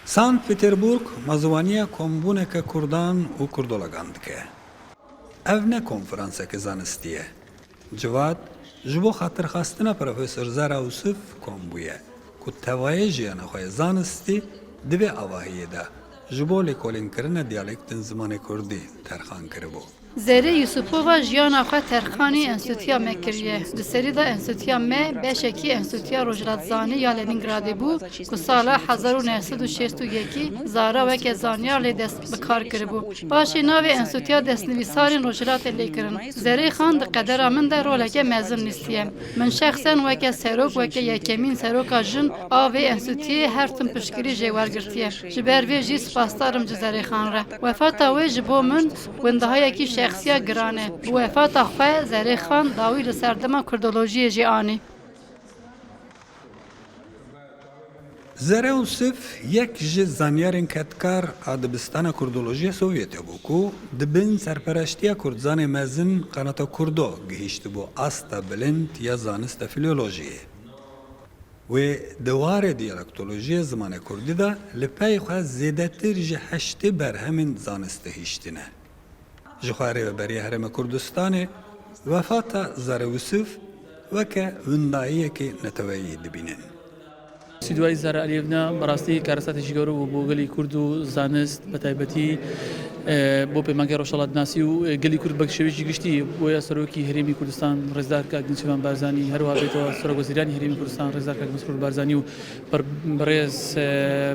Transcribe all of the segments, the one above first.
سانت پتربورگ مزوانیه کمبونه که کردان و کردولگان دکه. او نه کنفرانسه که زانستیه. جواد جبو خاطر خواستن پروفسور زارا یوسف کمبویه که توای جیان خواه زانستی دوی آواهیه ده. جبو لیکولین کرن دیالکتن زمان کردی ترخان کربو. زره یوسفووا جیانا خو ترخانی انستیتویا مکریه. لسری دا انستیتویا مه بشکی انستیتویا روجراتزانی یا لنینگرادی بو که سال 1961 زارا وک زانیار لی دست بکار کربو. باشی ناوی انستیتویا دست نویسارین روجرات لی کرن. زره خان د قدر من در رولکه مزن نیستیم. من شخصا وک سروک وک یکمین سروکا جن آوی انستیتوی هر تن پشکری جوار گرتیه. جبر وی جی سپاسدارم جزره خان را. وفات وی جبو من وندهای کی شخصیت گرانه. وفات خواه زره خان داوی لسردما کردولوژی جیانی. زره یوسف یک جز زانیارین کتکار ادبستان کردولوژی سوویت بو کو دبن سرپرشتیا کردزان مزن قنات کردو گهشت بو استا بلند یا زانست فیلولوژی و دوار دیالکتولوژی زمان کردی دا لپای خواه زیده تر جه هشتی بر همین زانست هشتینه. جخواره و بری هرم کردستان وفات زره یوسف وکه ونداییه که نتوایی دبینن. سیدوای زارا علیونا براستی کارساتش گرو و بوگلی کردو زانست بتایبتی بو پیمانگر روشالات ناسی و گلی کرد بکشویچی گشتی بویا سروکی هریمی کردستان رزدار کاغ نشوان بارزانی هر وقت تو سرو وزیرانی هریمی کردستان رزدار کاغ مسرور بارزانی و برز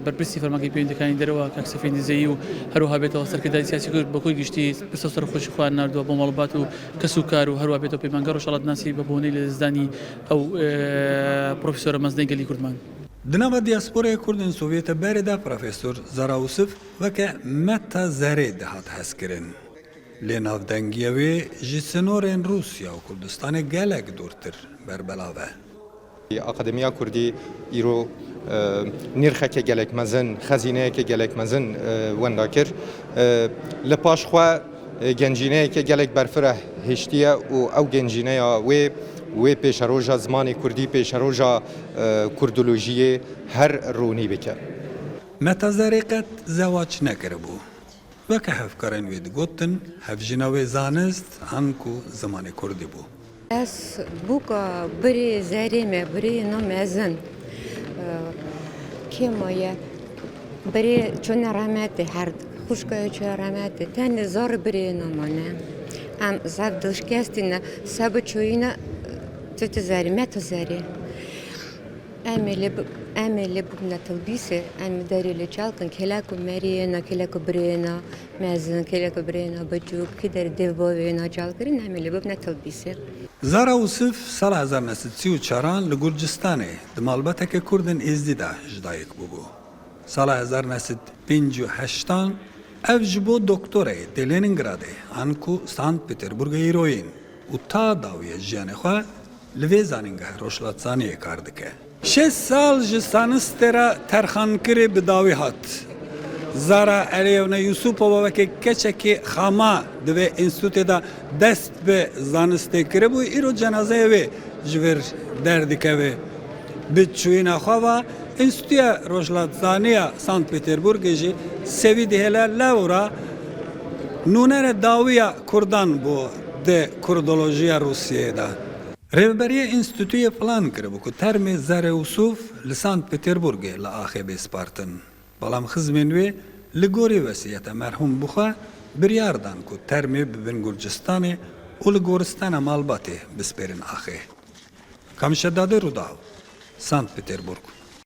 برپرسی فرمانگی پیوند کانی دروا کاغ سفین زیو هر وقت تو سرکداری سیاسی کرد بکوی گشتی بس سر خوش خوان نردو با مالبات و کسوکار و هر وقت تو پیمانگر روشالات ناسی ببونی لزدانی او پروفسور مزنی گلی کردمان. دنوا دیاسپورای کردن سوویت برده پروفسور زارا یوسف وکه متا زره دهات هست کرن. لیناو دنگیوی جسنورین روسیا و کردستان گلک دورتر بربلاوه. اکادمیا کردی ایرو نرخه که گلک مزن خزینه که گلک مزن ونداکر لپاش خوا گنجینه که گلک برفره هشتیه و او گنجینه و پیشروجا زمان کردی پیشروجا کردولوژی هر رونی بکر. متا زریقت زواج نکربو. وکه هفکارن وید گوتن هفجناوی زانست هنکو زمان کردی بو. از بوکا بری زریمه بری نمازن که مایه بری چون رحمت هر خوشگاه چون رحمت تن زار بری نمانه. ام زب دلشکستینه سب چوینه تزاری متزاری. أمل ببنا تلبيسه أم داري لجالكن كلاكو مرينا كلاكو برينا مازن كلاكو برينا بجوب كدر ديفوينا جالكرين أمل ببنا تلبيسه. زارا یوسف سال 1934 لگرجستانه دمالبته که کردن ازدیده جدایک ببو. سال 1958 اف جبو دکتره دی لنینگراده انکو سانت پتربورگ ایروین و تا داوی جیان خواه لوی زانینگه روشلاتزانی کار دکه. 6 سال جستانسترا ترخان کری بداوی هات. زارا علیونا یوسوپووا وکی کچکی خاما دوی انستیتوت دا دست به زانسته کری بو ایرو جنازه وی جور دردی که وی بچوین خواوا انستیتویا روشلاتزانیا سانت پتربورگ جی سوی دهلا لورا نونر داویا کردان بو ده کردولوژیا روسیه دا. رهبری انستیتوی پلان کرد که ترم زاره یوسف لسانت پتربورگ لآخه بسپارتن. بالام خزمنوی لگوری وسیعت مرحوم بخوا بریاردان که ترم ببن گرجستان و لگورستان مالباته بسپرین آخه. کمشداده رو داو سانت پتربورگ.